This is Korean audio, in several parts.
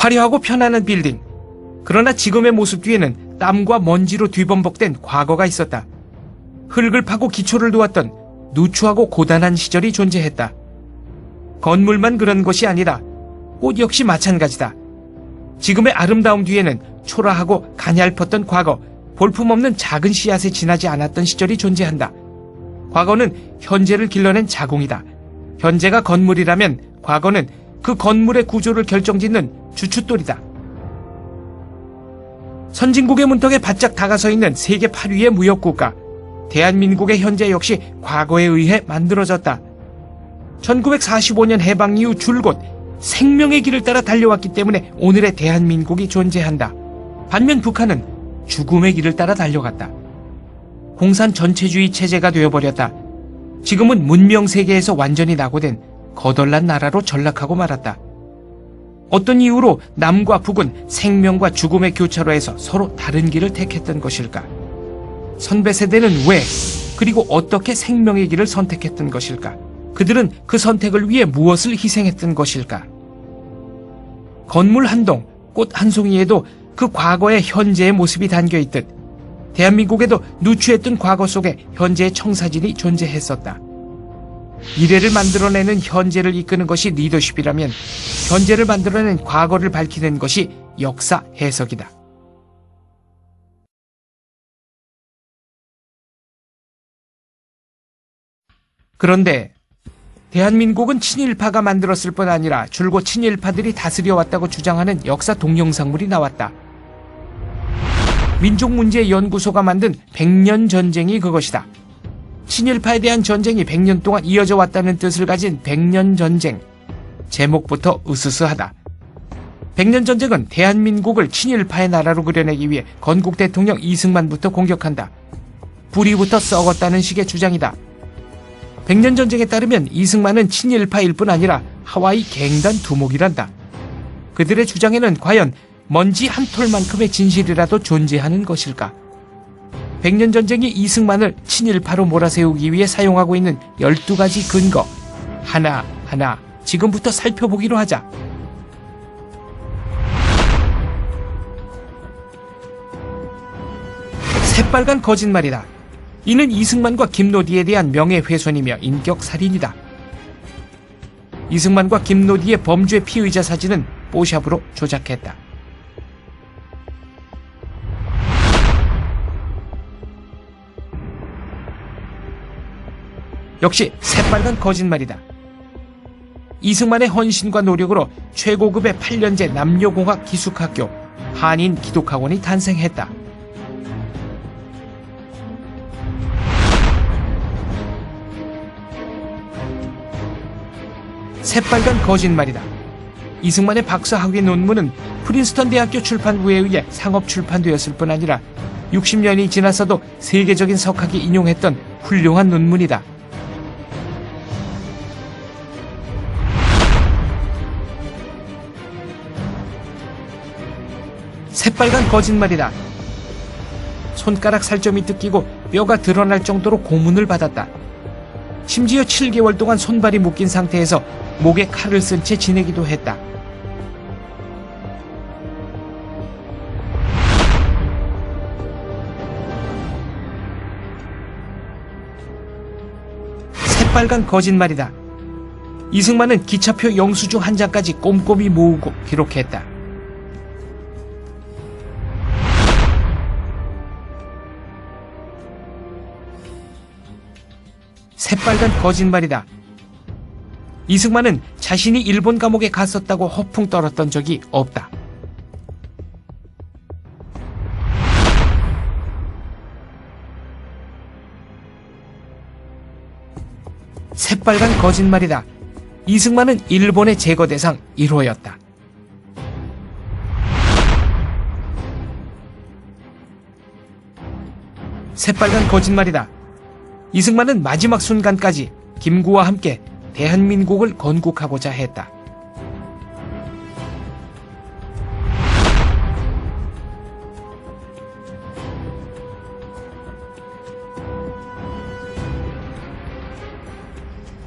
화려하고 편안한 빌딩. 그러나 지금의 모습 뒤에는 땀과 먼지로 뒤범벅된 과거가 있었다. 흙을 파고 기초를 놓았던 누추하고 고단한 시절이 존재했다. 건물만 그런 것이 아니다. 꽃 역시 마찬가지다. 지금의 아름다움 뒤에는 초라하고 가냘펐던 과거, 볼품없는 작은 씨앗에 지나지 않았던 시절이 존재한다. 과거는 현재를 길러낸 자궁이다. 현재가 건물이라면 과거는 그 건물의 구조를 결정짓는 주춧돌이다. 선진국의 문턱에 바짝 다가서 있는 세계 8위의 무역국가, 대한민국의 현재 역시 과거에 의해 만들어졌다. 1945년 해방 이후 줄곧 생명의 길을 따라 달려왔기 때문에 오늘의 대한민국이 존재한다. 반면 북한은 죽음의 길을 따라 달려갔다. 공산 전체주의 체제가 되어버렸다. 지금은 문명 세계에서 완전히 낙오된 거덜난 나라로 전락하고 말았다. 어떤 이유로 남과 북은 생명과 죽음의 교차로에서 서로 다른 길을 택했던 것일까? 선배 세대는 왜, 그리고 어떻게 생명의 길을 선택했던 것일까? 그들은 그 선택을 위해 무엇을 희생했던 것일까? 건물 한 동, 꽃 한 송이에도 그 과거의 현재의 모습이 담겨있듯 대한민국에도 누추했던 과거 속에 현재의 청사진이 존재했었다. 미래를 만들어내는 현재를 이끄는 것이 리더십이라면 현재를 만들어낸 과거를 밝히는 것이 역사 해석이다. 그런데 대한민국은 친일파가 만들었을 뿐 아니라 줄곧 친일파들이 다스려왔다고 주장하는 역사 동영상물이 나왔다. 민족문제연구소가 만든 100년 전쟁이 그것이다. 친일파에 대한 전쟁이 100년 동안 이어져 왔다는 뜻을 가진 100년 전쟁. 제목부터 으스스하다. 100년 전쟁은 대한민국을 친일파의 나라로 그려내기 위해 건국 대통령 이승만부터 공격한다. 뿌리부터 썩었다는 식의 주장이다. 100년 전쟁에 따르면 이승만은 친일파일 뿐 아니라 하와이 갱단 두목이란다. 그들의 주장에는 과연 먼지 한 톨만큼의 진실이라도 존재하는 것일까? 100년 전쟁이 이승만을 친일파로 몰아세우기 위해 사용하고 있는 12가지 근거, 하나하나 지금부터 살펴보기로 하자. 새빨간 거짓말이다. 이는 이승만과 김노디에 대한 명예훼손이며 인격살인이다. 이승만과 김노디의 범죄 피의자 사진은 뽀샵으로 조작했다. 역시 새빨간 거짓말이다. 이승만의 헌신과 노력으로 최고급의 8년제 남녀공학 기숙학교 한인기독학원이 탄생했다. 새빨간 거짓말이다. 이승만의 박사학위 논문은 프린스턴 대학교 출판부에 의해 상업 출판되었을 뿐 아니라 60년이 지나서도 세계적인 석학이 인용했던 훌륭한 논문이다. 새빨간 거짓말이다. 손가락 살점이 뜯기고 뼈가 드러날 정도로 고문을 받았다. 심지어 7개월 동안 손발이 묶인 상태에서 목에 칼을 쓴 채 지내기도 했다. 새빨간 거짓말이다. 이승만은 기차표 영수증 한 장까지 꼼꼼히 모으고 기록했다. 새빨간 거짓말이다. 이승만은 자신이 일본 감옥에 갔었다고 허풍 떨었던 적이 없다. 새빨간 거짓말이다. 이승만은 일본의 제거 대상 1호였다. 새빨간 거짓말이다. 이승만은 마지막 순간까지 김구와 함께 대한민국을 건국하고자 했다.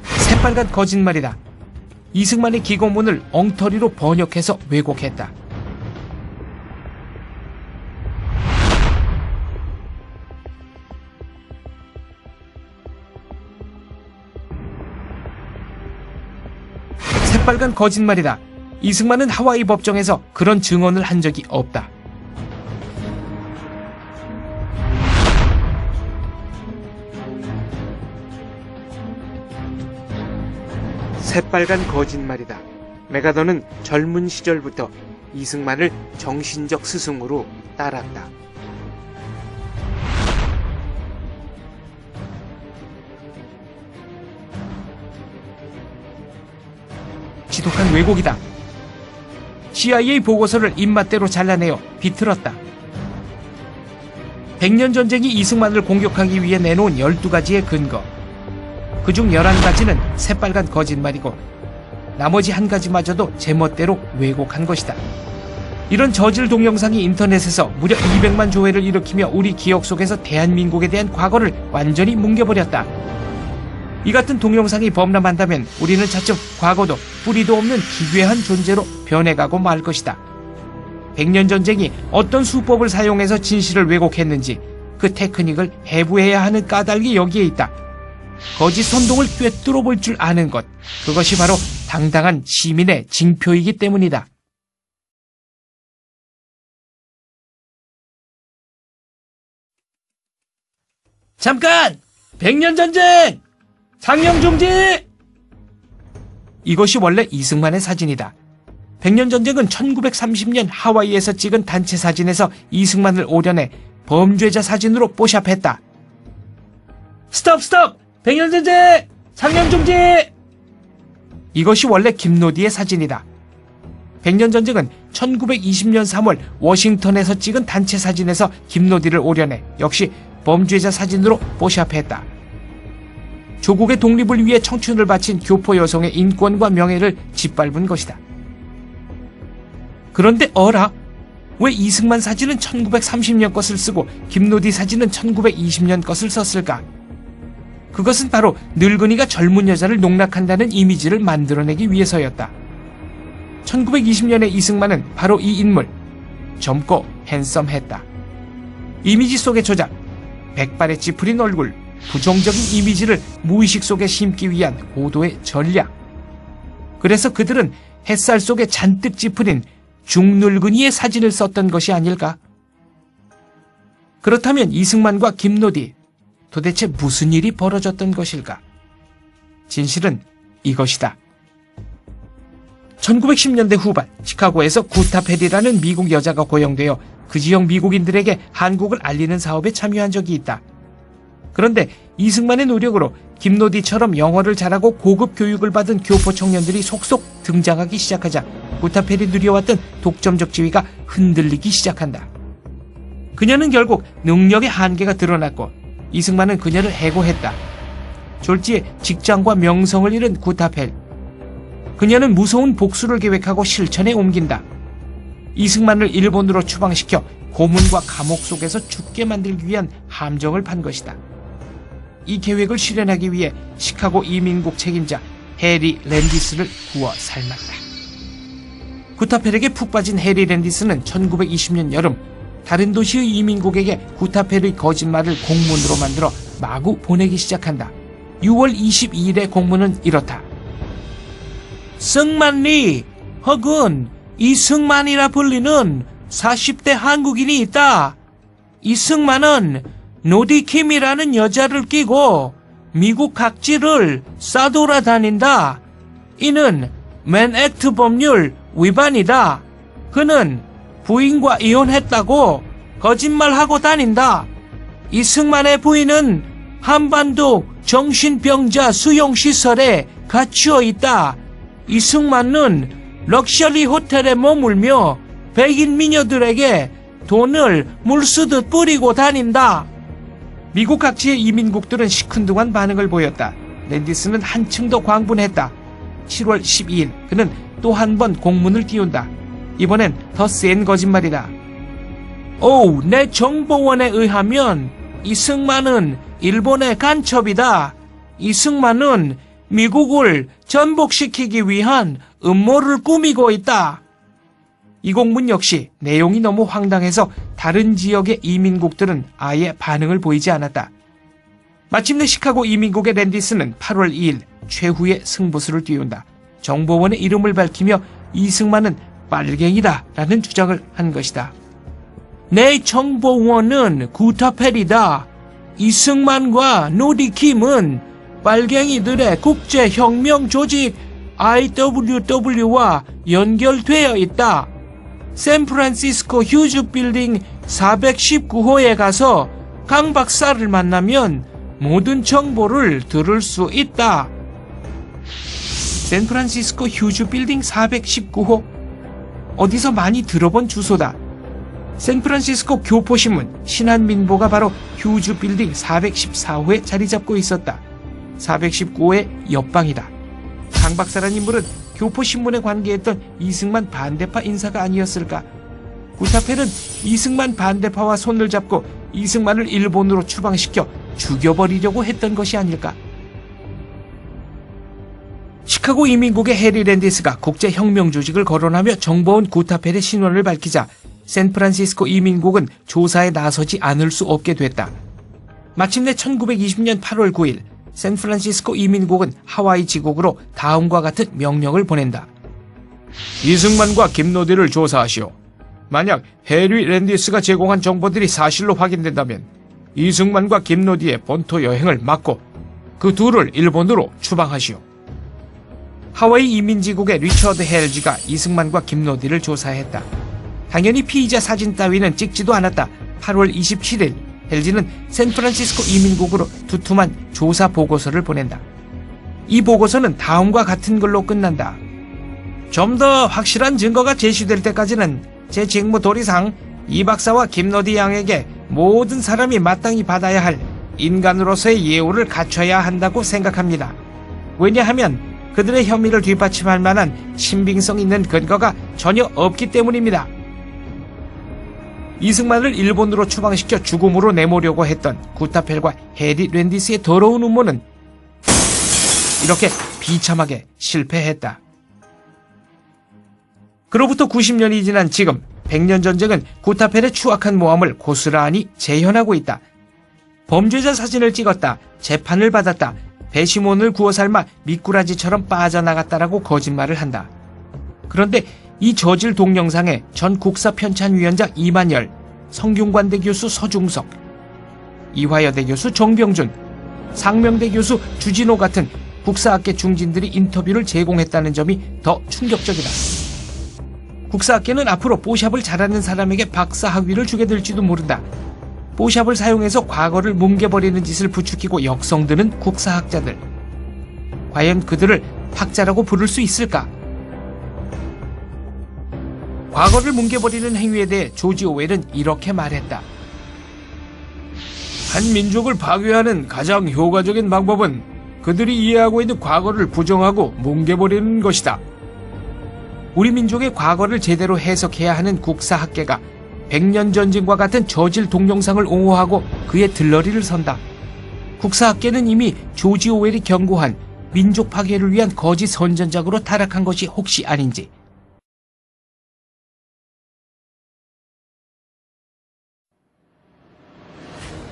새빨간 거짓말이다. 이승만의 기고문을 엉터리로 번역해서 왜곡했다. 새빨간 거짓말이다. 이승만은 하와이 법정에서 그런 증언을 한 적이 없다. 새빨간 거짓말이다. 메가더는 젊은 시절부터 이승만을 정신적 스승으로 따랐다. 지독한 왜곡이다. CIA 보고서를 입맛대로 잘라내어 비틀었다. 백년전쟁이 이승만을 공격하기 위해 내놓은 12가지의 근거. 그중 11가지는 새빨간 거짓말이고 나머지 한 가지마저도 제멋대로 왜곡한 것이다. 이런 저질 동영상이 인터넷에서 무려 200만 조회를 일으키며 우리 기억 속에서 대한민국에 대한 과거를 완전히 뭉개버렸다. 이 같은 동영상이 범람한다면 우리는 차츰 과거도 뿌리도 없는 기괴한 존재로 변해가고 말 것이다. 백년전쟁이 어떤 수법을 사용해서 진실을 왜곡했는지 그 테크닉을 해부해야 하는 까닭이 여기에 있다. 거짓 선동을 꿰뚫어 볼 줄 아는 것, 그것이 바로 당당한 시민의 징표이기 때문이다. 잠깐! 백년전쟁! 상영중지! 이것이 원래 이승만의 사진이다. 백년전쟁은 1930년 하와이에서 찍은 단체 사진에서 이승만을 오려내 범죄자 사진으로 뽀샵했다. 스톱! 백년전쟁! 상영중지! 이것이 원래 김노디의 사진이다. 백년전쟁은 1920년 3월 워싱턴에서 찍은 단체 사진에서 김노디를 오려내 역시 범죄자 사진으로 뽀샵했다. 조국의 독립을 위해 청춘을 바친 교포 여성의 인권과 명예를 짓밟은 것이다. 그런데 어라? 왜 이승만 사진은 1930년 것을 쓰고 김노디 사진은 1920년 것을 썼을까? 그것은 바로 늙은이가 젊은 여자를 농락한다는 이미지를 만들어내기 위해서였다. 1920년의 이승만은 바로 이 인물, 젊고 핸섬했다. 이미지 속의 조작, 백발의 찌푸린 얼굴, 부정적인 이미지를 무의식 속에 심기 위한 고도의 전략. 그래서 그들은 햇살 속에 잔뜩 찌푸린 중늙은이의 사진을 썼던 것이 아닐까? 그렇다면 이승만과 김노디, 도대체 무슨 일이 벌어졌던 것일까? 진실은 이것이다. 1910년대 후반 시카고에서 구타 페리라는 미국 여자가 고용되어 그 지역 미국인들에게 한국을 알리는 사업에 참여한 적이 있다. 그런데 이승만의 노력으로 김노디처럼 영어를 잘하고 고급 교육을 받은 교포 청년들이 속속 등장하기 시작하자 구타펠이 누려왔던 독점적 지위가 흔들리기 시작한다. 그녀는 결국 능력의 한계가 드러났고 이승만은 그녀를 해고했다. 졸지에 직장과 명성을 잃은 구타펠. 그녀는 무서운 복수를 계획하고 실천에 옮긴다. 이승만을 일본으로 추방시켜 고문과 감옥 속에서 죽게 만들기 위한 함정을 판 것이다. 이 계획을 실현하기 위해 시카고 이민국 책임자 해리 랜디스를 구워 삶았다. 구타펠에게 푹 빠진 해리 랜디스는 1920년 여름 다른 도시의 이민국에게 구타펠의 거짓말을 공문으로 만들어 마구 보내기 시작한다. 6월 22일의 공문은 이렇다. 승만리 혹은 이승만이라 불리는 40대 한국인이 있다. 이승만은 노디킴이라는 여자를 끼고 미국 각지를 싸돌아다닌다. 이는 맨액트 법률 위반이다. 그는 부인과 이혼했다고 거짓말하고 다닌다. 이승만의 부인은 한반도 정신병자 수용시설에 갇혀 있다. 이승만은 럭셔리 호텔에 머물며 백인 미녀들에게 돈을 물쓰듯 뿌리고 다닌다. 미국 각지의 이민국들은 시큰둥한 반응을 보였다. 랜디스는 한층 더 광분했다. 7월 12일 그는 또 한 번 공문을 띄운다. 이번엔 더 센 거짓말이다. 내 정보원에 의하면 이승만은 일본의 간첩이다. 이승만은 미국을 전복시키기 위한 음모를 꾸미고 있다. 이 공문 역시 내용이 너무 황당해서 다른 지역의 이민국들은 아예 반응을 보이지 않았다. 마침내 시카고 이민국의 랜디스는 8월 2일 최후의 승부수를 띄운다. 정보원의 이름을 밝히며 이승만은 빨갱이다 라는 주장을 한 것이다. 내 정보원은 구타펠이다. 이승만과 노리킴은 빨갱이들의 국제혁명 조직 IWW와 연결되어 있다. 샌프란시스코 휴즈 빌딩 419호에 가서 강 박사를 만나면 모든 정보를 들을 수 있다. 샌프란시스코 휴즈 빌딩 419호? 어디서 많이 들어본 주소다. 샌프란시스코 교포신문 신한민보가 바로 휴즈 빌딩 414호에 자리 잡고 있었다. 419호의 옆방이다. 강 박사란 인물은 교포신문에 관계했던 이승만 반대파 인사가 아니었을까? 구타펠은 이승만 반대파와 손을 잡고 이승만을 일본으로 추방시켜 죽여버리려고 했던 것이 아닐까? 시카고 이민국의 해리 랜디스가 국제혁명 조직을 거론하며 정보원 구타펠의 신원을 밝히자 샌프란시스코 이민국은 조사에 나서지 않을 수 없게 됐다. 마침내 1920년 8월 9일 샌프란시스코 이민국은 하와이 지국으로 다음과 같은 명령을 보낸다. 이승만과 김노디를 조사하시오. 만약 해리 랜디스가 제공한 정보들이 사실로 확인된다면 이승만과 김노디의 본토 여행을 막고 그 둘을 일본으로 추방하시오. 하와이 이민지국의 리처드 헬지가 이승만과 김노디를 조사했다. 당연히 피의자 사진 따위는 찍지도 않았다. 8월 27일 헬지는 샌프란시스코 이민국으로 두툼한 조사 보고서를 보낸다. 이 보고서는 다음과 같은 걸로 끝난다. 좀 더 확실한 증거가 제시될 때까지는 제 직무 도리상 이 박사와 김노디 양에게 모든 사람이 마땅히 받아야 할 인간으로서의 예우를 갖춰야 한다고 생각합니다. 왜냐하면 그들의 혐의를 뒷받침할 만한 신빙성 있는 근거가 전혀 없기 때문입니다. 이승만을 일본으로 추방시켜 죽음으로 내모려고 했던 구타펠과 해리 랜디스의 더러운 음모는 이렇게 비참하게 실패했다. 그로부터 90년이 지난 지금 100년 전쟁은 구타펠의 추악한 모함을 고스란히 재현하고 있다. 범죄자 사진을 찍었다. 재판을 받았다. 배심원을 구워 삶아 미꾸라지처럼 빠져나갔다라고 거짓말을 한다. 그런데 이 저질 동영상에 전 국사편찬위원장 이만열, 성균관대 교수 서중석, 이화여대 교수 정병준, 상명대 교수 주진호 같은 국사학계 중진들이 인터뷰를 제공했다는 점이 더 충격적이다. 국사학계는 앞으로 뽀샵을 잘하는 사람에게 박사 학위를 주게 될지도 모른다. 뽀샵을 사용해서 과거를 뭉개버리는 짓을 부추기고 역성드는 국사학자들. 과연 그들을 학자라고 부를 수 있을까? 과거를 뭉개버리는 행위에 대해 조지 오웰은 이렇게 말했다. 한 민족을 파괴하는 가장 효과적인 방법은 그들이 이해하고 있는 과거를 부정하고 뭉개버리는 것이다. 우리 민족의 과거를 제대로 해석해야 하는 국사학계가 100년 전쟁과 같은 저질 동영상을 옹호하고 그의 들러리를 선다. 국사학계는 이미 조지 오웰이 경고한 민족 파괴를 위한 거짓 선전작으로 타락한 것이 혹시 아닌지.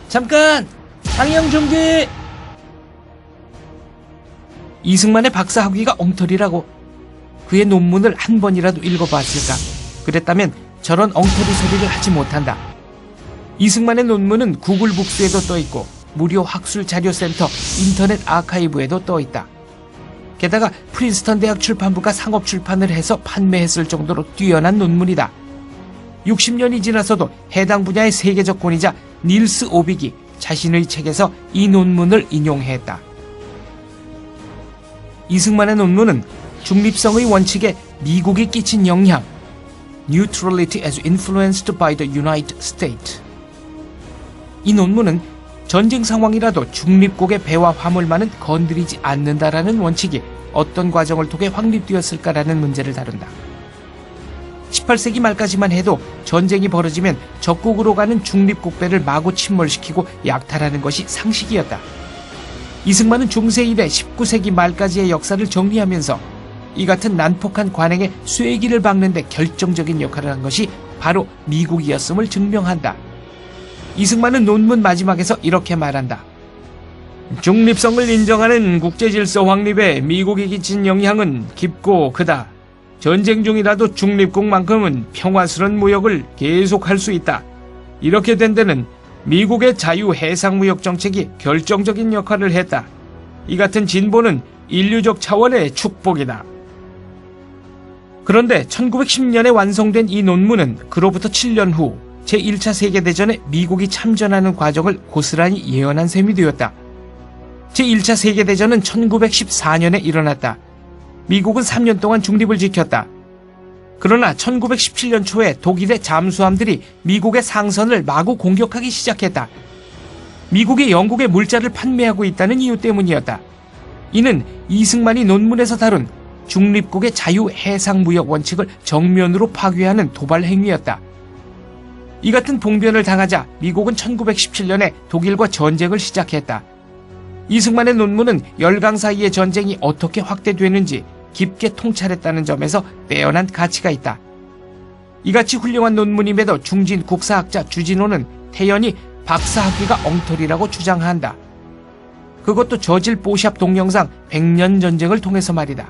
잠깐! 상영 중지! 이승만의 박사 학위가 엉터리라고. 그의 논문을 한 번이라도 읽어봤을까? 그랬다면 저런 엉터리 소리를 하지 못한다. 이승만의 논문은 구글 북스에도 떠있고 무료 학술자료센터 인터넷 아카이브에도 떠있다. 게다가 프린스턴 대학 출판부가 상업 출판을 해서 판매했을 정도로 뛰어난 논문이다. 60년이 지나서도 해당 분야의 세계적 권위자 닐스 오빅이 자신의 책에서 이 논문을 인용했다. 이승만의 논문은 중립성의 원칙에 미국이 끼친 영향, Neutrality as influenced by the United States. 이 논문은 전쟁 상황이라도 중립국의 배와 화물만은 건드리지 않는다라는 원칙이 어떤 과정을 통해 확립되었을까라는 문제를 다룬다. 18세기 말까지만 해도 전쟁이 벌어지면 적국으로 가는 중립국배를 마구 침몰시키고 약탈하는 것이 상식이었다. 이승만은 중세 이래 19세기 말까지의 역사를 정리하면서 이 같은 난폭한 관행의 쐐기를 박는 데 결정적인 역할을 한 것이 바로 미국이었음을 증명한다. 이승만은 논문 마지막에서 이렇게 말한다. 중립성을 인정하는 국제질서 확립에 미국이 끼친 영향은 깊고 크다. 전쟁 중이라도 중립국만큼은 평화스런 무역을 계속할 수 있다. 이렇게 된 데는 미국의 자유 해상무역 정책이 결정적인 역할을 했다. 이 같은 진보는 인류적 차원의 축복이다. 그런데 1910년에 완성된 이 논문은 그로부터 7년 후 제1차 세계대전에 미국이 참전하는 과정을 고스란히 예언한 셈이 되었다. 제1차 세계대전은 1914년에 일어났다. 미국은 3년 동안 중립을 지켰다. 그러나 1917년 초에 독일의 잠수함들이 미국의 상선을 마구 공격하기 시작했다. 미국이 영국에 물자를 판매하고 있다는 이유 때문이었다. 이는 이승만이 논문에서 다룬 중립국의 자유 해상무역 원칙을 정면으로 파괴하는 도발 행위였다. 이 같은 봉변을 당하자 미국은 1917년에 독일과 전쟁을 시작했다. 이승만의 논문은 열강 사이의 전쟁이 어떻게 확대되는지 깊게 통찰했다는 점에서 빼어난 가치가 있다. 이같이 훌륭한 논문임에도 중진 국사학자 주진호는 태연히 박사학위가 엉터리라고 주장한다. 그것도 저질 뽀샵 동영상 100년 전쟁을 통해서 말이다.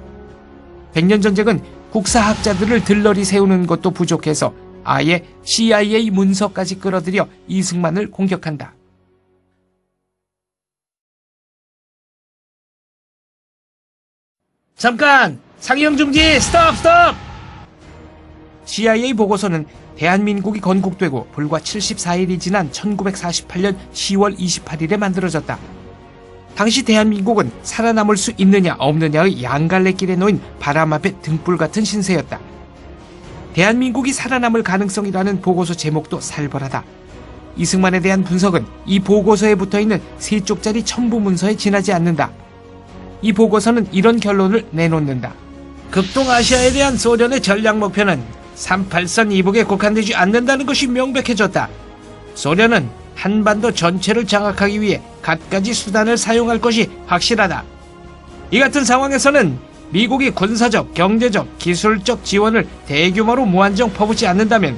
100년 전쟁은 국사학자들을 들러리 세우는 것도 부족해서 아예 CIA 문서까지 끌어들여 이승만을 공격한다. 잠깐! 상영 중지! 스톱! CIA 보고서는 대한민국이 건국되고 불과 74일이 지난 1948년 10월 28일에 만들어졌다. 당시 대한민국은 살아남을 수 있느냐 없느냐의 양갈래길에 놓인 바람 앞에 등불 같은 신세였다. 대한민국이 살아남을 가능성이라는 보고서 제목도 살벌하다. 이승만에 대한 분석은 이 보고서에 붙어있는 3쪽짜리 첨부문서에 지나지 않는다. 이 보고서는 이런 결론을 내놓는다. 극동아시아에 대한 소련의 전략 목표는 38선 이북에 국한되지 않는다는 것이 명백해졌다. 소련은 한반도 전체를 장악하기 위해 갖가지 수단을 사용할 것이 확실하다. 이 같은 상황에서는 미국이 군사적, 경제적, 기술적 지원을 대규모로 무한정 퍼붓지 않는다면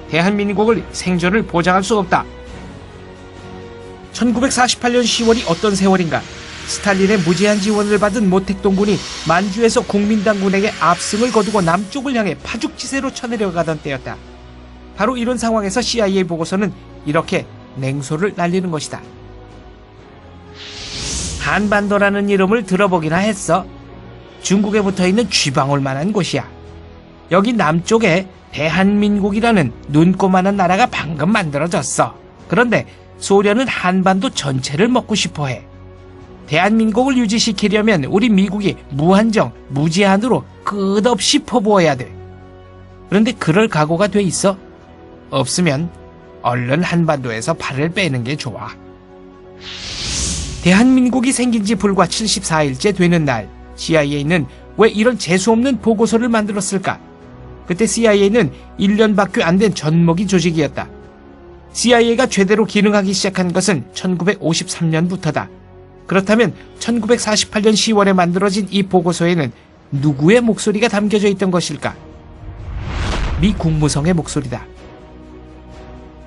대한민국의 생존을 보장할 수 없다. 1948년 10월이 어떤 세월인가? 스탈린의 무제한 지원을 받은 모택동군이 만주에서 국민당군에게 압승을 거두고 남쪽을 향해 파죽지세로 쳐내려가던 때였다. 바로 이런 상황에서 CIA 보고서는 이렇게 냉소를 날리는 것이다. 한반도라는 이름을 들어보기나 했어. 중국에 붙어있는 쥐방울 만한 곳이야. 여기 남쪽에 대한민국이라는 눈꼬만한 나라가 방금 만들어졌어. 그런데 소련은 한반도 전체를 먹고 싶어해. 대한민국을 유지시키려면 우리 미국이 무한정, 무제한으로 끝없이 퍼부어야 돼. 그런데 그럴 각오가 돼 있어? 없으면 얼른 한반도에서 발을 빼는 게 좋아. 대한민국이 생긴 지 불과 74일째 되는 날, CIA는 왜 이런 재수없는 보고서를 만들었을까? 그때 CIA는 1년밖에 안 된 젖먹이 조직이었다. CIA가 제대로 기능하기 시작한 것은 1953년부터다. 그렇다면 1948년 10월에 만들어진 이 보고서에는 누구의 목소리가 담겨져 있던 것일까? 미 국무성의 목소리다.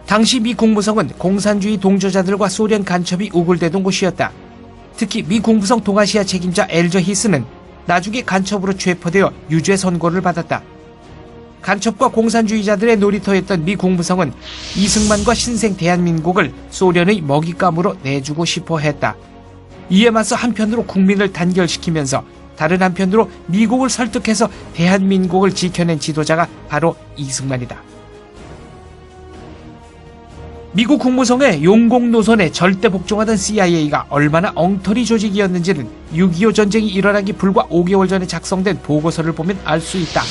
당시 미 국무성은 공산주의 동조자들과 소련 간첩이 우글대던 곳이었다. 특히 미 국무성 동아시아 책임자 엘저 히스는 나중에 간첩으로 체포되어 유죄 선고를 받았다. 간첩과 공산주의자들의 놀이터였던 미 국무성은 이승만과 신생 대한민국을 소련의 먹잇감으로 내주고 싶어 했다. 이에 맞서 한편으로 국민을 단결시키면서 다른 한편으로 미국을 설득해서 대한민국을 지켜낸 지도자가 바로 이승만이다. 미국 국무성의 용공 노선에 절대 복종하던 CIA가 얼마나 엉터리 조직이었는지는 6.25 전쟁이 일어나기 불과 5개월 전에 작성된 보고서를 보면 알 수 있다.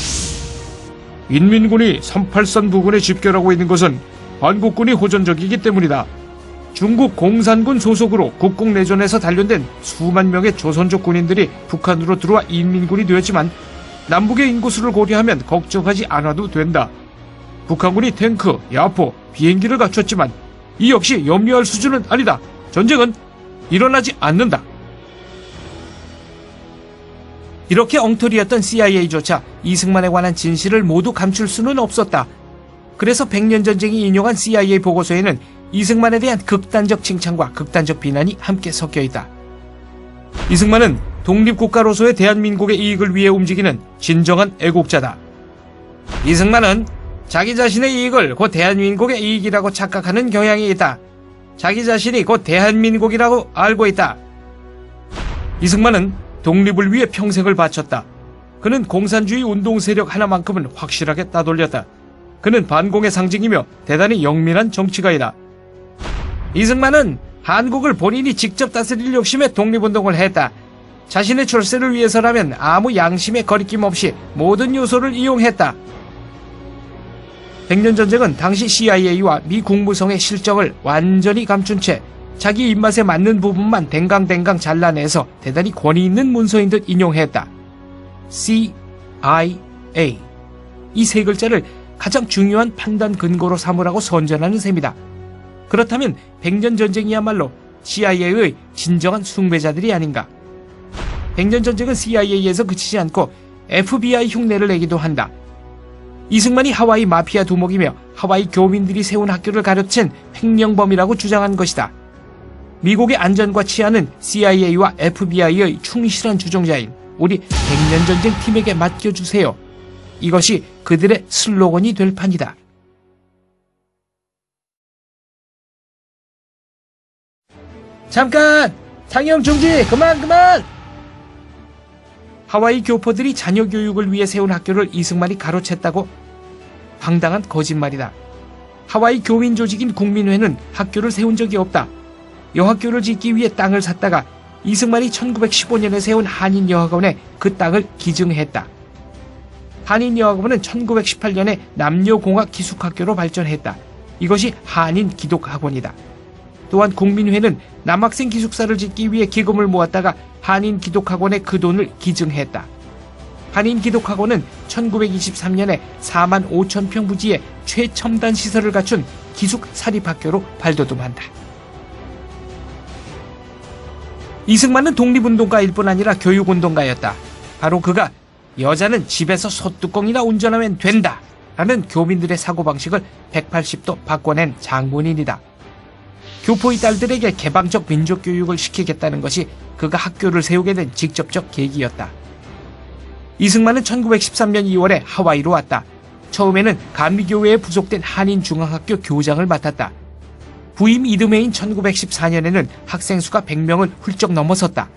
인민군이 38선 부근에 집결하고 있는 것은 한국군이 호전적이기 때문이다. 중국 공산군 소속으로 국共내전에서 단련된 수만 명의 조선족 군인들이 북한으로 들어와 인민군이 되었지만 남북의 인구수를 고려하면 걱정하지 않아도 된다. 북한군이 탱크, 야포, 비행기를 갖췄지만 이 역시 염려할 수준은 아니다. 전쟁은 일어나지 않는다. 이렇게 엉터리였던 CIA조차 이승만에 관한 진실을 모두 감출 수는 없었다. 그래서 100년 전쟁이 인용한 CIA 보고서에는 이승만에 대한 극단적 칭찬과 극단적 비난이 함께 섞여 있다. 이승만은 독립국가로서의 대한민국의 이익을 위해 움직이는 진정한 애국자다. 이승만은 자기 자신의 이익을 곧 대한민국의 이익이라고 착각하는 경향이 있다. 자기 자신이 곧 대한민국이라고 알고 있다. 이승만은 독립을 위해 평생을 바쳤다. 그는 공산주의 운동 세력 하나만큼은 확실하게 따돌렸다. 그는 반공의 상징이며 대단히 영민한 정치가이다. 이승만은 한국을 본인이 직접 다스릴 욕심에 독립운동을 했다. 자신의 출세를 위해서라면 아무 양심의 거리낌 없이 모든 요소를 이용했다. 백년전쟁은 당시 CIA와 미 국무성의 실정을 완전히 감춘 채 자기 입맛에 맞는 부분만 댕강댕강 잘라내서 대단히 권위 있는 문서인 듯 인용했다. CIA. 이 세 글자를 가장 중요한 판단 근거로 삼으라고 선전하는 셈이다. 그렇다면 백년전쟁이야말로 CIA의 진정한 숭배자들이 아닌가. 백년전쟁은 CIA에서 그치지 않고 FBI 흉내를 내기도 한다. 이승만이 하와이 마피아 두목이며 하와이 교민들이 세운 학교를 가르친 횡령범이라고 주장한 것이다. 미국의 안전과 치안은 CIA와 FBI의 충실한 주종자인 우리 백년전쟁 팀에게 맡겨주세요. 이것이 그들의 슬로건이 될 판이다. 잠깐! 장영 중지! 그만! 하와이 교포들이 자녀 교육을 위해 세운 학교를 이승만이 가로챘다고? 황당한 거짓말이다. 하와이 교민 조직인 국민회는 학교를 세운 적이 없다. 여학교를 짓기 위해 땅을 샀다가 이승만이 1915년에 세운 한인여학원에 그 땅을 기증했다. 한인여학원은 1918년에 남녀공학 기숙학교로 발전했다. 이것이 한인기독학원이다. 또한 국민회는 남학생 기숙사를 짓기 위해 기금을 모았다가 한인기독학원에 그 돈을 기증했다. 한인기독학원은 1923년에 4만 5천 평 부지에 최첨단 시설을 갖춘 기숙사립학교로 발돋움한다. 이승만은 독립운동가일 뿐 아니라 교육운동가였다. 바로 그가 여자는 집에서 소뚜껑이나 운전하면 된다 라는 교민들의 사고방식을 180도 바꿔낸 장본인이다. 교포의 딸들에게 개방적 민족교육을 시키겠다는 것이 그가 학교를 세우게 된 직접적 계기였다. 이승만은 1913년 2월에 하와이로 왔다. 처음에는 감리교회에 부속된 한인중앙학교 교장을 맡았다. 부임 이듬해인 1914년에는 학생 수가 100명을 훌쩍 넘어섰다.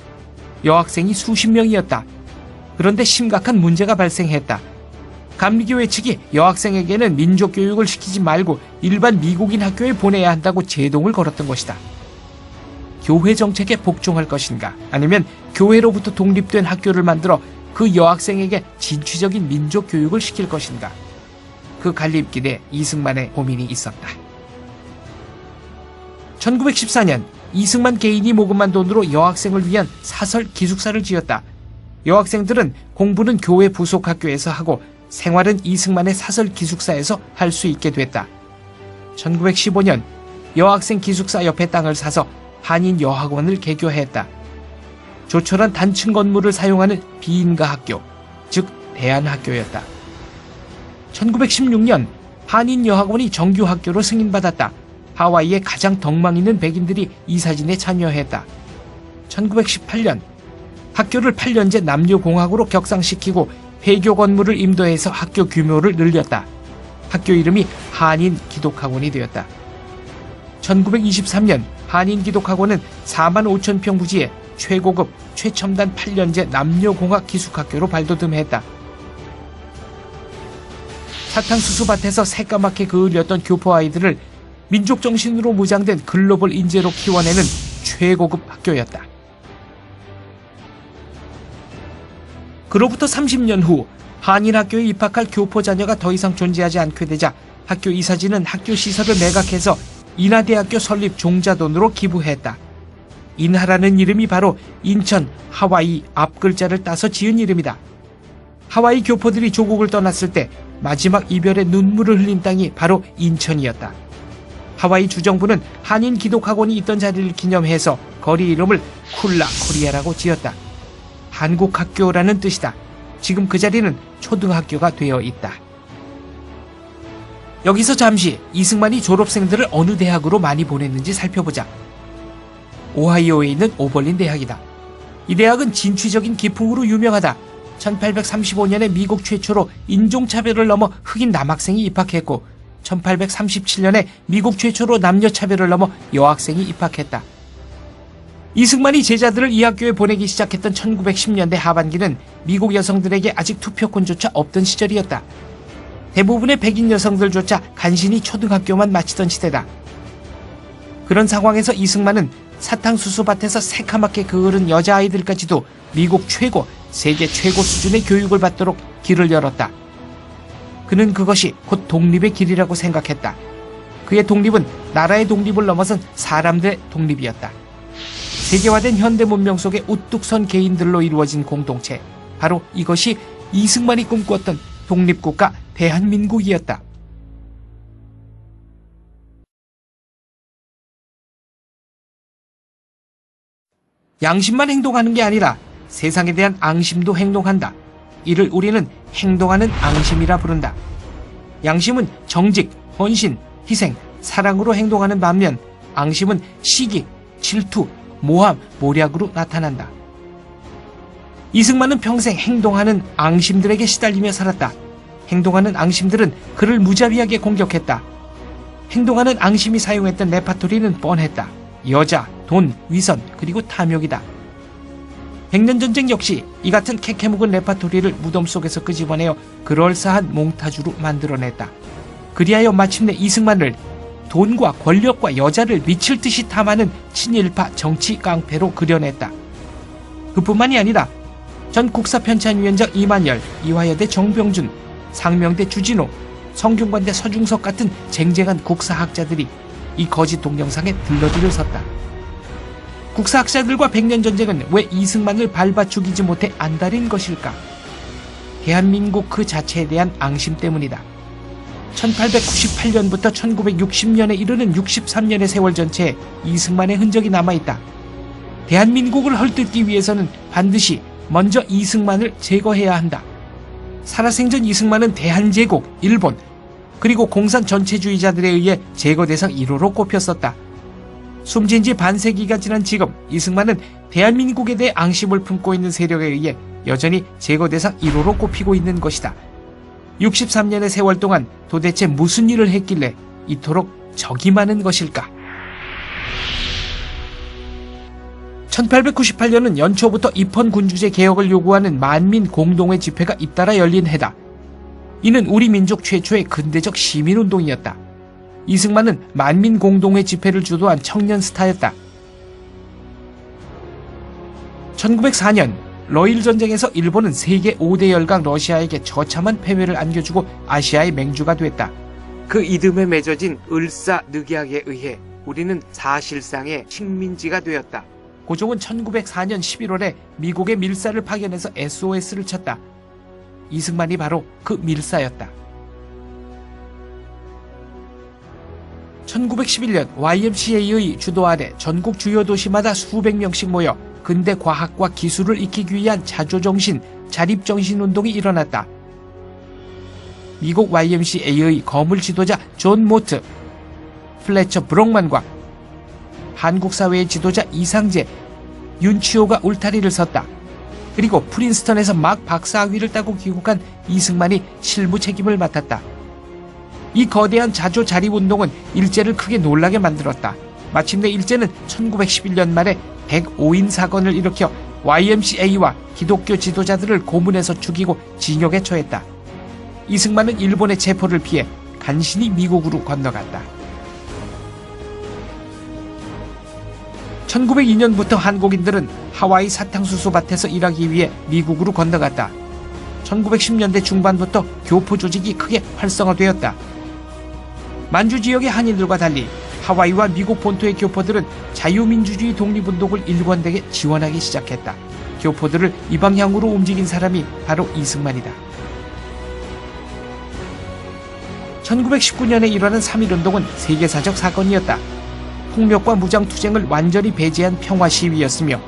여학생이 수십 명이었다. 그런데 심각한 문제가 발생했다. 감리교회 측이 여학생에게는 민족교육을 시키지 말고 일반 미국인 학교에 보내야 한다고 제동을 걸었던 것이다. 교회 정책에 복종할 것인가, 아니면 교회로부터 독립된 학교를 만들어 그 여학생에게 진취적인 민족교육을 시킬 것인가. 그 갈림길에 이승만의 고민이 있었다. 1914년 이승만 개인이 모금한 돈으로 여학생을 위한 사설 기숙사를 지었다. 여학생들은 공부는 교회 부속 학교에서 하고 생활은 이승만의 사설 기숙사에서 할 수 있게 됐다. 1915년 여학생 기숙사 옆에 땅을 사서 한인 여학원을 개교했다. 조촐한 단층 건물을 사용하는 비인가 학교, 즉 대안학교였다. 1916년 한인 여학원이 정규 학교로 승인받았다. 하와이의 가장 덕망 있는 백인들이 이 사진에 참여했다. 1918년 학교를 8년제 남녀공학으로 격상시키고 폐교 건물을 임도해서 학교 규모를 늘렸다. 학교 이름이 한인기독학원이 되었다. 1923년 한인기독학원은 4만 5천 평 부지에 최고급 최첨단 8년제 남녀공학 기숙학교로 발돋움했다. 사탕수수밭에서 새까맣게 그을렸던 교포 아이들을 민족정신으로 무장된 글로벌 인재로 키워내는 최고급 학교였다. 그로부터 30년 후 한인학교에 입학할 교포 자녀가 더 이상 존재하지 않게 되자 학교 이사진은 학교 시설을 매각해서 인하대학교 설립 종자돈으로 기부했다. 인하라는 이름이 바로 인천, 하와이 앞글자를 따서 지은 이름이다. 하와이 교포들이 조국을 떠났을 때 마지막 이별의 눈물을 흘린 땅이 바로 인천이었다. 하와이 주정부는 한인 기독학원이 있던 자리를 기념해서 거리 이름을 쿨라 코리아라고 지었다. 한국학교라는 뜻이다. 지금 그 자리는 초등학교가 되어 있다. 여기서 잠시 이승만이 졸업생들을 어느 대학으로 많이 보냈는지 살펴보자. 오하이오에 있는 오벌린 대학이다. 이 대학은 진취적인 기풍으로 유명하다. 1835년에 미국 최초로 인종차별을 넘어 흑인 남학생이 입학했고 1837년에 미국 최초로 남녀차별을 넘어 여학생이 입학했다. 이승만이 제자들을 이 학교에 보내기 시작했던 1910년대 하반기는 미국 여성들에게 아직 투표권조차 없던 시절이었다. 대부분의 백인 여성들조차 간신히 초등학교만 마치던 시대다. 그런 상황에서 이승만은 사탕수수밭에서 새카맣게 그을은 여자아이들까지도 미국 최고, 세계 최고 수준의 교육을 받도록 길을 열었다. 그는 그것이 곧 독립의 길이라고 생각했다. 그의 독립은 나라의 독립을 넘어선 사람들의 독립이었다. 세계화된 현대 문명 속에 우뚝 선 개인들로 이루어진 공동체. 바로 이것이 이승만이 꿈꾸었던 독립국가 대한민국이었다. 양심만 행동하는 게 아니라 세상에 대한 앙심도 행동한다. 이를 우리는 행동하는 앙심이라 부른다. 양심은 정직, 헌신, 희생, 사랑으로 행동하는 반면 앙심은 시기, 질투, 모함, 모략으로 나타난다. 이승만은 평생 행동하는 앙심들에게 시달리며 살았다. 행동하는 앙심들은 그를 무자비하게 공격했다. 행동하는 앙심이 사용했던 레파토리는 뻔했다. 여자, 돈, 위선, 그리고 탐욕이다. 백년전쟁 역시 이 같은 캐캐묵은 레파토리를 무덤 속에서 끄집어내어 그럴싸한 몽타주로 만들어냈다. 그리하여 마침내 이승만을 돈과 권력과 여자를 미칠 듯이 탐하는 친일파 정치 깡패로 그려냈다. 그뿐만이 아니라 전 국사편찬위원장 이만열, 이화여대 정병준, 상명대 주진호, 성균관대 서중석 같은 쟁쟁한 국사학자들이 이 거짓 동영상에 들러리를 섰다. 국사학자들과 백년전쟁은 왜 이승만을 밟아 죽이지 못해 안달인 것일까? 대한민국 그 자체에 대한 앙심 때문이다. 1898년부터 1960년에 이르는 63년의 세월 전체에 이승만의 흔적이 남아있다. 대한민국을 헐뜯기 위해서는 반드시 먼저 이승만을 제거해야 한다. 살아생전 이승만은 대한제국, 일본, 그리고 공산 전체주의자들에 의해 제거 대상 1호로 꼽혔었다. 숨진 지 반세기가 지난 지금 이승만은 대한민국에 대해 앙심을 품고 있는 세력에 의해 여전히 제거 대상 1호로 꼽히고 있는 것이다. 63년의 세월 동안 도대체 무슨 일을 했길래 이토록 적이 많은 것일까? 1898년은 연초부터 입헌군주제 개혁을 요구하는 만민 공동회 집회가 잇따라 열린 해다. 이는 우리 민족 최초의 근대적 시민운동이었다. 이승만은 만민 공동회 집회를 주도한 청년 스타였다. 1904년 러일 전쟁에서 일본은 세계 5대 열강 러시아에게 처참한 패배를 안겨주고 아시아의 맹주가 됐다. 그 이듬해 맺어진 을사늑약에 의해 우리는 사실상의 식민지가 되었다. 고종은 1904년 11월에 미국의 밀사를 파견해서 SOS를 쳤다. 이승만이 바로 그 밀사였다. 1911년 YMCA의 주도 아래 전국 주요 도시마다 수백 명씩 모여 근대 과학과 기술을 익히기 위한 자조정신, 자립정신 운동이 일어났다. 미국 YMCA의 거물 지도자 존 모트, 플래처 브록만과 한국 사회의 지도자 이상재, 윤치호가 울타리를 섰다. 그리고 프린스턴에서 막 박사학위를 따고 귀국한 이승만이 실무 책임을 맡았다. 이 거대한 자조 자립운동은 일제를 크게 놀라게 만들었다. 마침내 일제는 1911년 말에 105인 사건을 일으켜 YMCA와 기독교 지도자들을 고문해서 죽이고 징역에 처했다. 이승만은 일본의 체포를 피해 간신히 미국으로 건너갔다. 1902년부터 한국인들은 하와이 사탕수수밭에서 일하기 위해 미국으로 건너갔다. 1910년대 중반부터 교포 조직이 크게 활성화되었다. 만주 지역의 한인들과 달리 하와이와 미국 본토의 교포들은 자유민주주의 독립운동을 일관되게 지원하기 시작했다. 교포들을 이 방향으로 움직인 사람이 바로 이승만이다. 1919년에 일어난 3.1운동은 세계사적 사건이었다. 폭력과 무장투쟁을 완전히 배제한 평화시위였으며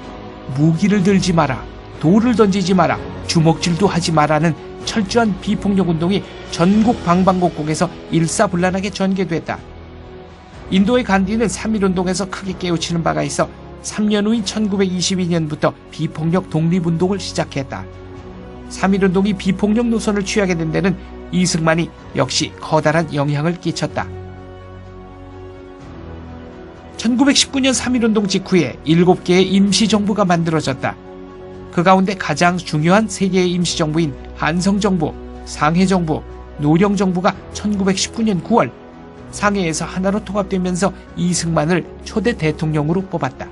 무기를 들지 마라, 돌을 던지지 마라, 주먹질도 하지 마라는 철저한 비폭력운동이 전국 방방곡곡에서 일사불란하게 전개됐다. 인도의 간디는 3.1운동에서 크게 깨우치는 바가 있어 3년 후인 1922년부터 비폭력 독립운동을 시작했다. 3.1운동이 비폭력 노선을 취하게 된 데는 이승만이 역시 커다란 영향을 끼쳤다. 1919년 3.1운동 직후에 7개의 임시정부가 만들어졌다. 그 가운데 가장 중요한 3개의 임시정부인 한성정부, 상해정부, 노령정부가 1919년 9월 상해에서 하나로 통합되면서 이승만을 초대 대통령으로 뽑았다.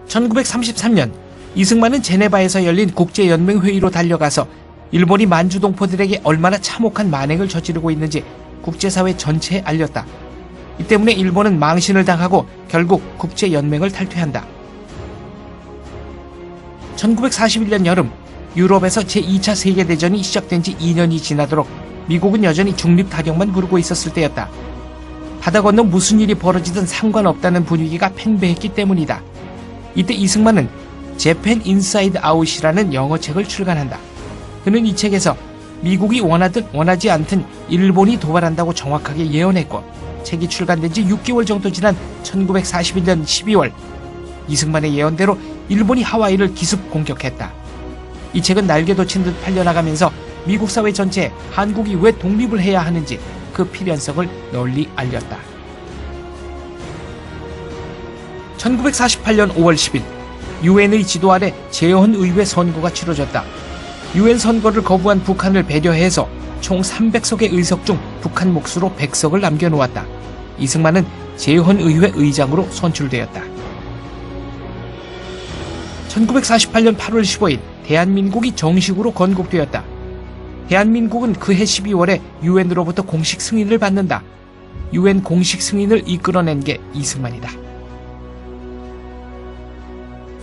1933년 이승만은 제네바에서 열린 국제연맹회의로 달려가서 일본이 만주동포들에게 얼마나 참혹한 만행을 저지르고 있는지 국제사회 전체에 알렸다. 이 때문에 일본은 망신을 당하고 결국 국제연맹을 탈퇴한다. 1941년 여름 유럽에서 제2차 세계대전이 시작된 지 2년이 지나도록 미국은 여전히 중립 타령만 부르고 있었을 때였다. 바다 건너 무슨 일이 벌어지든 상관없다는 분위기가 팽배했기 때문이다. 이때 이승만은 재팬 인사이드 아웃이라는 영어책을 출간한다. 그는 이 책에서 미국이 원하든 원하지 않든 일본이 도발한다고 정확하게 예언했고 책이 출간된 지 6개월 정도 지난 1941년 12월 이승만의 예언대로 일본이 하와이를 기습 공격했다. 이 책은 날개 돋친 듯 팔려나가면서 미국 사회 전체에 한국이 왜 독립을 해야 하는지 그 필연성을 널리 알렸다. 1948년 5월 10일 유엔의 지도 아래 재헌의회 선거가 치러졌다. 유엔 선거를 거부한 북한을 배려해서 총 300석의 의석 중 북한 몫으로 100석을 남겨놓았다. 이승만은 재헌의회 의장으로 선출되었다. 1948년 8월 15일 대한민국이 정식으로 건국되었다. 대한민국은 그해 12월에 유엔으로부터 공식 승인을 받는다. 유엔 공식 승인을 이끌어낸 게 이승만이다.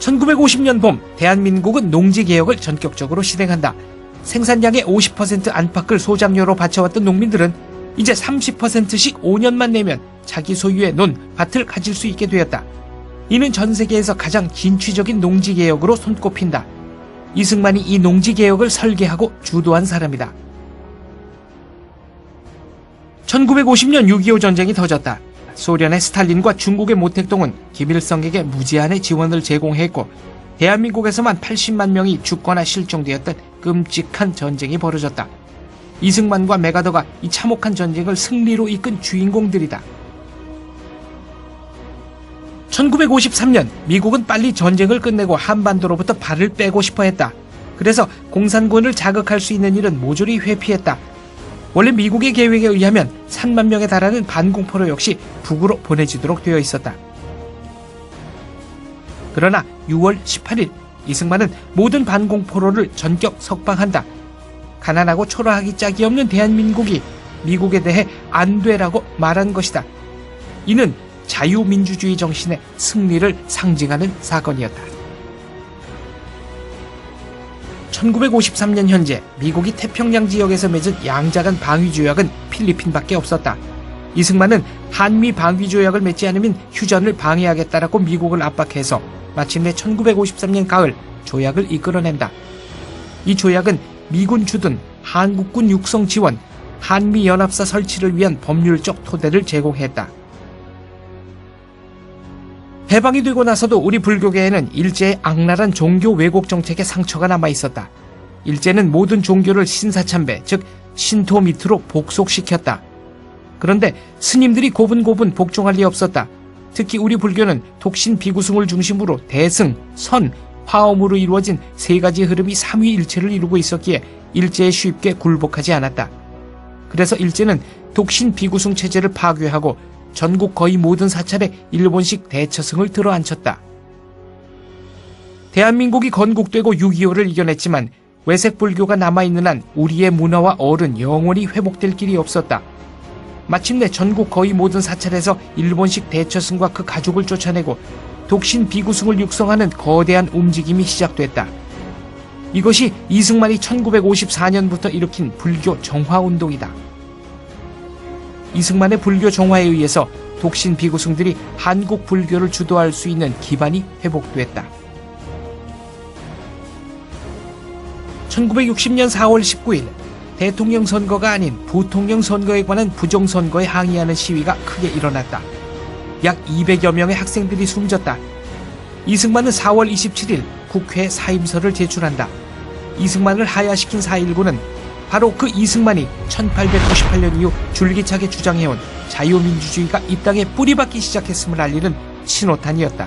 1950년 봄 대한민국은 농지개혁을 전격적으로 실행한다. 생산량의 50% 안팎을 소작료로 바쳐왔던 농민들은 이제 30%씩 5년만 내면 자기 소유의 논, 밭을 가질 수 있게 되었다. 이는 전 세계에서 가장 진취적인 농지개혁으로 손꼽힌다. 이승만이 이 농지개혁을 설계하고 주도한 사람이다. 1950년 6.25 전쟁이 터졌다. 소련의 스탈린과 중국의 모택동은 김일성에게 무제한의 지원을 제공했고 대한민국에서만 80만 명이 죽거나 실종되었던 끔찍한 전쟁이 벌어졌다. 이승만과 메가더가 이 참혹한 전쟁을 승리로 이끈 주인공들이다. 1953년 미국은 빨리 전쟁을 끝내고 한반도로부터 발을 빼고 싶어 했다. 그래서 공산군을 자극할 수 있는 일은 모조리 회피했다. 원래 미국의 계획에 의하면 3만 명에 달하는 반공포로 역시 북으로 보내지도록 되어 있었다. 그러나 6월 18일 이승만은 모든 반공포로를 전격 석방한다. 가난하고 초라하기 짝이 없는 대한민국이 미국에 대해 안 되라고 말한 것이다. 이는 자유민주주의 정신의 승리를 상징하는 사건이었다. 1953년 현재 미국이 태평양 지역에서 맺은 양자간 방위조약은 필리핀밖에 없었다. 이승만은 한미 방위조약을 맺지 않으면 휴전을 방해하겠다라고 미국을 압박해서 마침내 1953년 가을 조약을 이끌어낸다. 이 조약은 미군 주둔, 한국군 육성 지원, 한미연합사 설치를 위한 법률적 토대를 제공했다. 해방이 되고 나서도 우리 불교계에는 일제의 악랄한 종교 왜곡 정책의 상처가 남아있었다. 일제는 모든 종교를 신사참배, 즉 신토 밑으로 복속시켰다. 그런데 스님들이 고분고분 복종할 리 없었다. 특히 우리 불교는 독신 비구승을 중심으로 대승, 선, 화엄으로 이루어진 세 가지 흐름이 삼위일체를 이루고 있었기에 일제에 쉽게 굴복하지 않았다. 그래서 일제는 독신 비구승 체제를 파괴하고 전국 거의 모든 사찰에 일본식 대처승을 들어앉혔다. 대한민국이 건국되고 6.25를 이겨냈지만 외색 불교가 남아있는 한 우리의 문화와 어른 영원히 회복될 길이 없었다. 마침내 전국 거의 모든 사찰에서 일본식 대처승과 그 가족을 쫓아내고 독신 비구승을 육성하는 거대한 움직임이 시작됐다. 이것이 이승만이 1954년부터 일으킨 불교 정화운동이다. 이승만의 불교 정화에 의해서 독신 비구승들이 한국 불교를 주도할 수 있는 기반이 회복됐다. 1960년 4월 19일 대통령 선거가 아닌 부통령 선거에 관한 부정선거에 항의하는 시위가 크게 일어났다. 약 200여 명의 학생들이 숨졌다. 이승만은 4월 27일 국회에 사임서를 제출한다. 이승만을 하야시킨 4.19는 바로 그 이승만이 1898년 이후 줄기차게 주장해온 자유민주주의가 이 땅에 뿌리박기 시작했음을 알리는 신호탄이었다.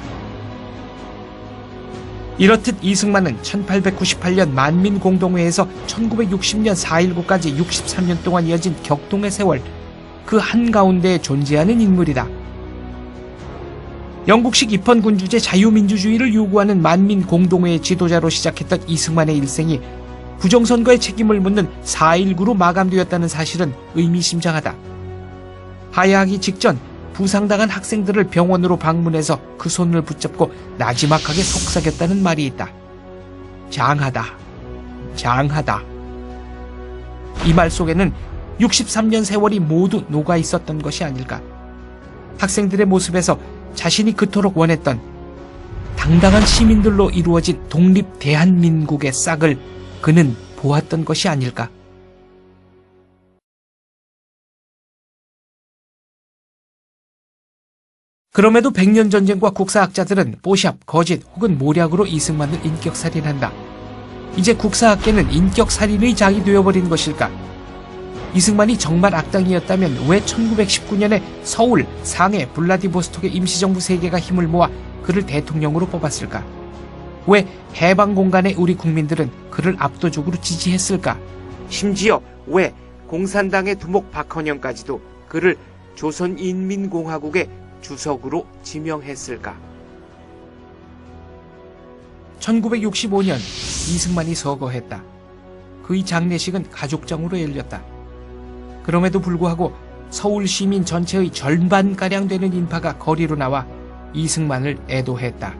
이렇듯 이승만은 1898년 만민공동회에서 1960년 4.19까지 63년 동안 이어진 격동의 세월, 그 한가운데에 존재하는 인물이다. 영국식 입헌군주제 자유민주주의를 요구하는 만민공동회의 지도자로 시작했던 이승만의 일생이 부정선거의 책임을 묻는 4.19로 마감되었다는 사실은 의미심장하다. 하야하기 직전 부상당한 학생들을 병원으로 방문해서 그 손을 붙잡고 나지막하게 속삭였다는 말이 있다. 장하다. 장하다. 이 말 속에는 63년 세월이 모두 녹아 있었던 것이 아닐까. 학생들의 모습에서 자신이 그토록 원했던 당당한 시민들로 이루어진 독립 대한민국의 싹을 그는 보았던 것이 아닐까. 그럼에도 백년전쟁과 국사학자들은 뽀샵, 거짓 혹은 모략으로 이승만을 인격살인한다. 이제 국사학계는 인격살인의 장이 되어버린 것일까? 이승만이 정말 악당이었다면 왜 1919년에 서울, 상해, 블라디보스톡의 임시정부 3개가 힘을 모아 그를 대통령으로 뽑았을까? 왜 해방공간의 우리 국민들은 그를 압도적으로 지지했을까? 심지어 왜 공산당의 두목 박헌영까지도 그를 조선인민공화국의 주석으로 지명했을까? 1965년 이승만이 서거했다. 그의 장례식은 가족장으로 열렸다. 그럼에도 불구하고 서울 시민 전체의 절반가량 되는 인파가 거리로 나와 이승만을 애도했다.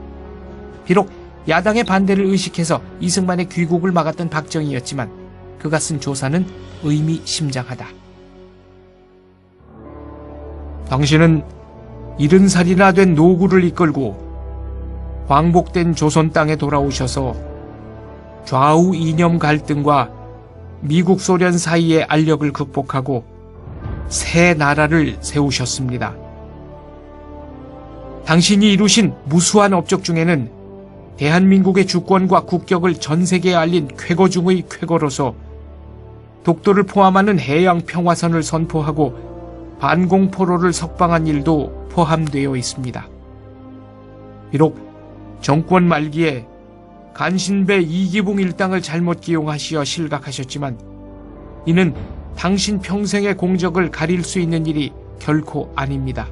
비록 야당의 반대를 의식해서 이승만의 귀국을 막았던 박정희였지만 그가 쓴 조사는 의미심장하다. 당신은 70살이나 된 노구를 이끌고 광복된 조선 땅에 돌아오셔서 좌우 이념 갈등과 미국 소련 사이의 알력을 극복하고 새 나라를 세우셨습니다. 당신이 이루신 무수한 업적 중에는 대한민국의 주권과 국격을 전 세계에 알린 쾌거 중의 쾌거로서 독도를 포함하는 해양 평화선을 선포하고 반공포로를 석방한 일도 포함되어 있습니다. 비록 정권 말기에 간신배 이기붕 일당을 잘못 기용하시어 실각하셨지만 이는 당신 평생의 공적을 가릴 수 있는 일이 결코 아닙니다.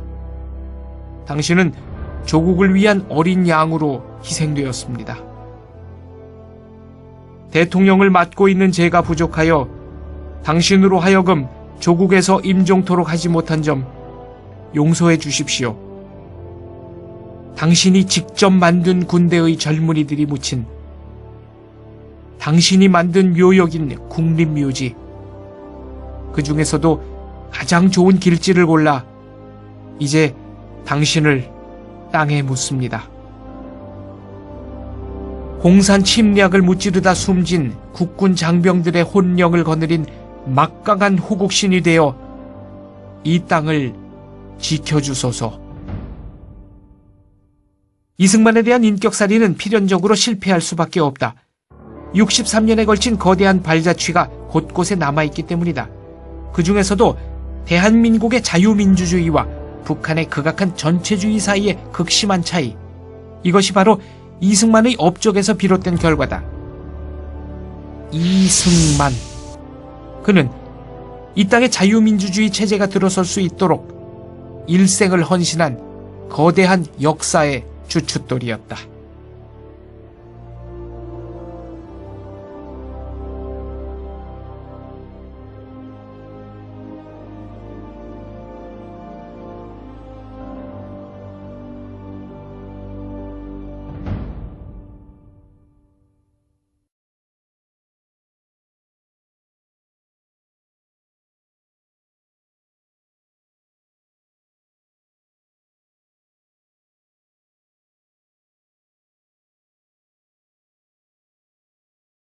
당신은 조국을 위한 어린 양으로 희생되었습니다. 대통령을 맡고 있는 제가 부족하여 당신으로 하여금 조국에서 임종토록 하지 못한 점 용서해 주십시오. 당신이 직접 만든 군대의 젊은이들이 묻힌 당신이 만든 묘역인 국립묘지, 그 중에서도 가장 좋은 길지를 골라 이제 당신을 땅에 묻습니다. 공산 침략을 무찌르다 숨진 국군 장병들의 혼령을 거느린 막강한 호국신이 되어 이 땅을 지켜주소서. 이승만에 대한 인격살인은 필연적으로 실패할 수밖에 없다. 63년에 걸친 거대한 발자취가 곳곳에 남아있기 때문이다. 그 중에서도 대한민국의 자유민주주의와 북한의 극악한 전체주의 사이의 극심한 차이, 이것이 바로 이승만의 업적에서 비롯된 결과다. 이승만, 그는 이 땅에 자유민주주의 체제가 들어설 수 있도록 일생을 헌신한 거대한 역사의 주춧돌이었다.